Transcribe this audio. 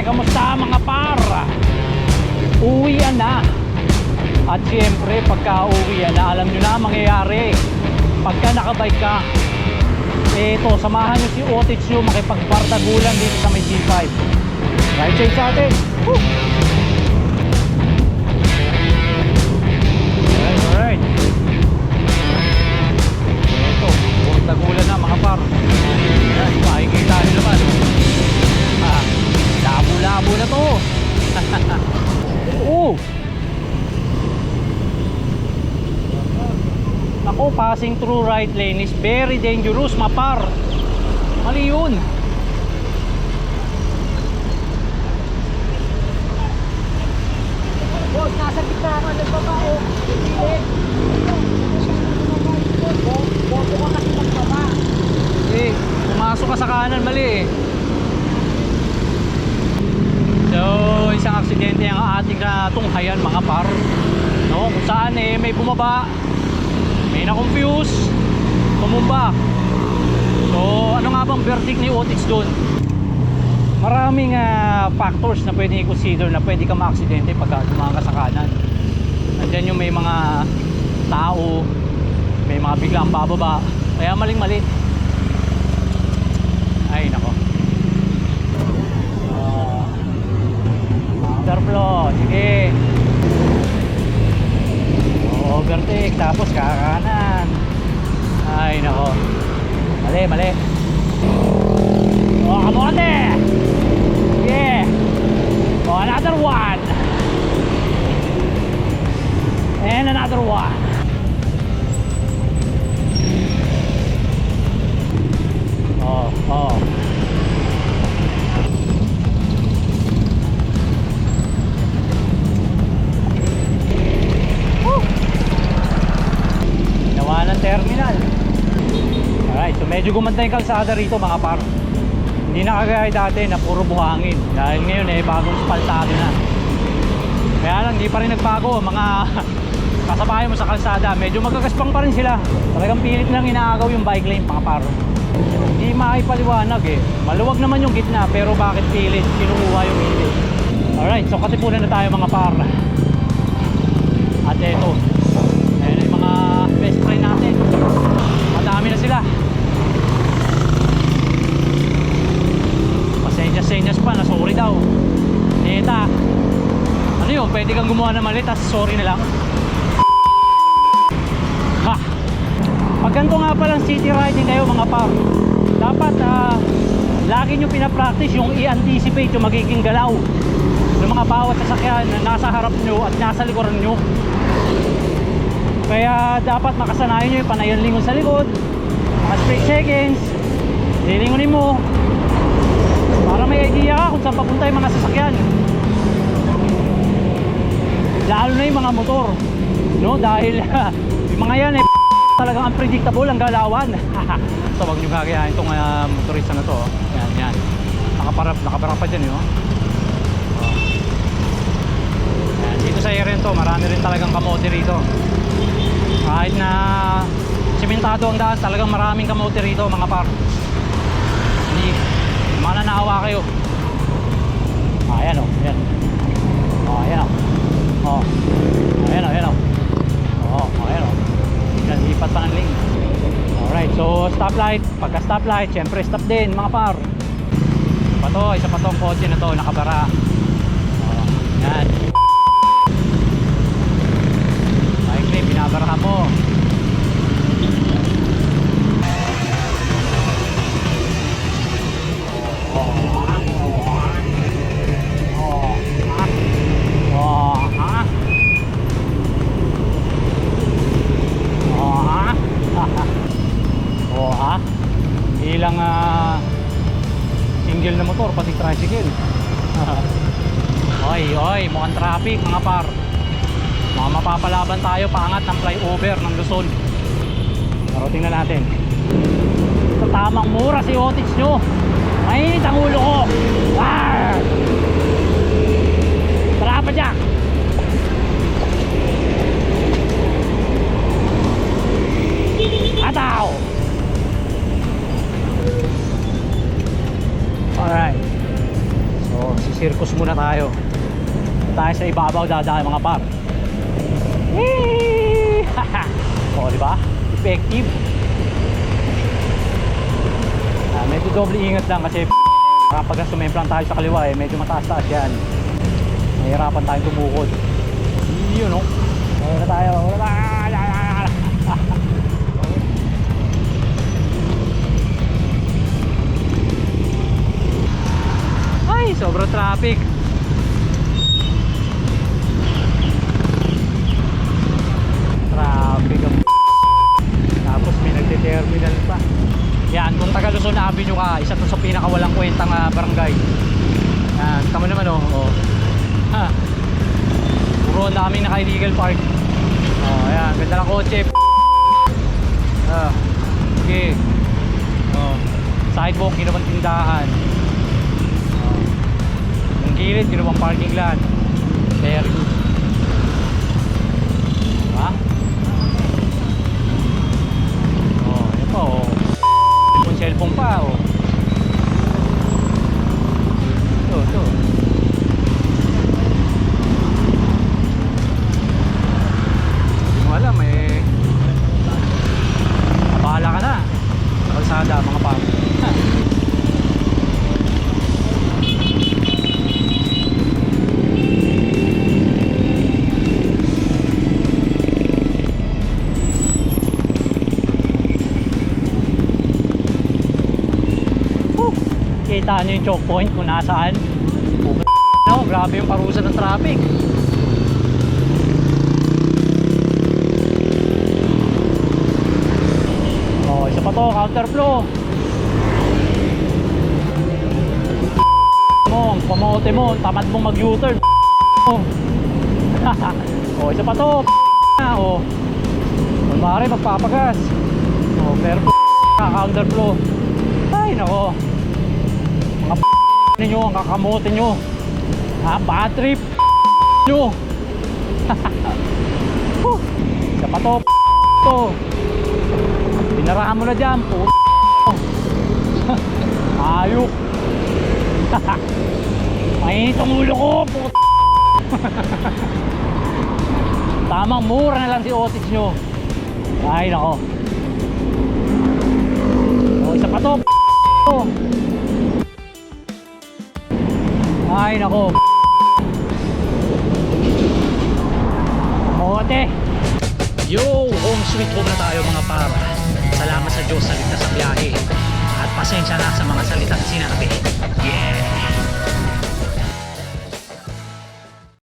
kamusta mga par? Uwian na. At siyempre pagka uwian na, alam nyo na mangyayari pagka nakabike ka. Eto, samahan nyo si Otich nyo makipagbardagulan dito sa may G5. Right side sa atin. Woo! Alright. Eto, bardagulan na mga par. Ayan, makikita nyo naman. Labo-labo na to. Oh. Ako, passing through right lane is very dangerous, mapar. Mali yun. Boss, nasa gitna ka ng babao. Bobo ka kasi magbaba. Eh, pumasok ka sa kanan, mali eh. So, isang aksidente ang ating tunghayan mga par. No, kung saan eh may bumaba, may na-confuse, tumumba. So, ano nga bang verdict ni Otich doon? Maraming factors na pwede i-consider na pwede ka ma-aksidente pag dumaan ka sa kanan. Nandiyan yung may mga tao, may mga biglang bababa, kaya maling-mali. Ay, nako. Underflow, sige. Overtake, tapos kakanan. Ay, nako. Mali, mali. Oh, kamote! Yeah! Oh, another one! And another one. Oh, oh. Ginawa ng terminal. Alright, so medyo gumanda yung kalsada rito mga par. Hindi na kagaya dati na puro buhangin. Dahil ngayon eh bagong spaltado na. Kaya lang hindi pa rin nagbago mga kasabayan mo sa kalsada. Medyo magagaspang pa rin sila. Talagang pilit lang inaagaw yung bike lane mga par. Hindi maipaliwanag eh. Maluwag naman yung gitna pero bakit pilit kinukuha yung hindi. Alright, so katipunan na tayo mga par. At eto, ayun yung mga best friend natin. Madami na sila. Pasenyas-senyas pa na sorry daw. Neta, ano yun, pwede kang gumawa ng mali tas sorry na lang. Ha! Pag ganito nga palang city riding kayo mga par, dapat lagi nyo pinapractice yung i-anticipate yung magiging galaw ng mga bawat sasakyan na nasa harap nyo at nasa likuran nyo. Kaya dapat makasanayan nyo yung panayon lingon sa likod, mga split seconds, lilingunin mo para may idea ka kung saan papunta yung mga sasakyan, lalo na yung mga motor, no? Dahil yung mga yan eh talagang unpredictable ang galawan. So wag nyo gagayahin itong motorista na to. Yan, yan, nakaparap pa dyan yun. Yan, dito sa area to marami rin talagang kamote rito. Kahit na simentado ang daan, talagang maraming kamote rito mga par. Hindi mananawa kayo. Ayan o, ayan. Ayan o. Ayan o, ayan o. Ayan o. Yan, lipat pa ng lane. Alright, so stoplight. Pagka stoplight, syempre stop din mga par. Isa pa tong kotse na to, nakabara. Yan. Binabarahan mo. Ilang single na motor pati tricycle. Oy, mukhang traffic mga par. Mga mapapalaban tayo paangat ng flyover ng Luzon. Pero tingnan natin. Sa tamang mura si Otich nyo. Mainit ang ulo ko. Tara pa dyan. Ataw. Alright. So Circus muna tayo. Tayo sa ibabaw dadaan mga par. Whee! O, di ba? Effective. Medyo doble ingat lang kasi kapag sumemplang tayo sa kaliwa medyo mataas-taas yan. Nahihirapan tayong tumukod. Yun o. Ayun na tayo. Ay, sobrang traffic. Traffic ang tapos may nagde-terminal pa. Yan, kung taga Luzon Avenue ka, isa to sa pinakawalang kwentang barangay. Yan, tama naman oh. Ha. Puro namin naka-illegal park. Oh, ayan, ganda ng kotse. Okay. Oh, sidewalk, ginawang tindahan. Oh. Yung gilid, ginawang parking lot. Very good. Ha? Oh, yan pa oh. Yung cellphone pa oh. Ito. Wala, may bahala ka na sa kalsada mga pang. Kita nyo yung choke point kung nasaan. No, grabe yung parusa ng traffic. Oh, isa pa to, counterflow. Mo, pamote mo, tamad mong mag-U-turn. Oh, isa pa to. Oh. Kung maaari magpapagas. Oh, pero counterflow. Ay, nako. Mga ninyo, ang kakamote nyo. Ha, bad trip nyo. Isa pa to. Binarahan mo na dyan po. Ayok. Mainit ang ulo ko po. Tamang mura na lang si Otis nyo. Ay nako. O, isa pa to. Ay nako. Mote. Yo, home sweet home na tayo mga para. Salamat sa Diyos sa ligtas sa biyahe. At pasensya na sa mga salitang sinabi. Yeah.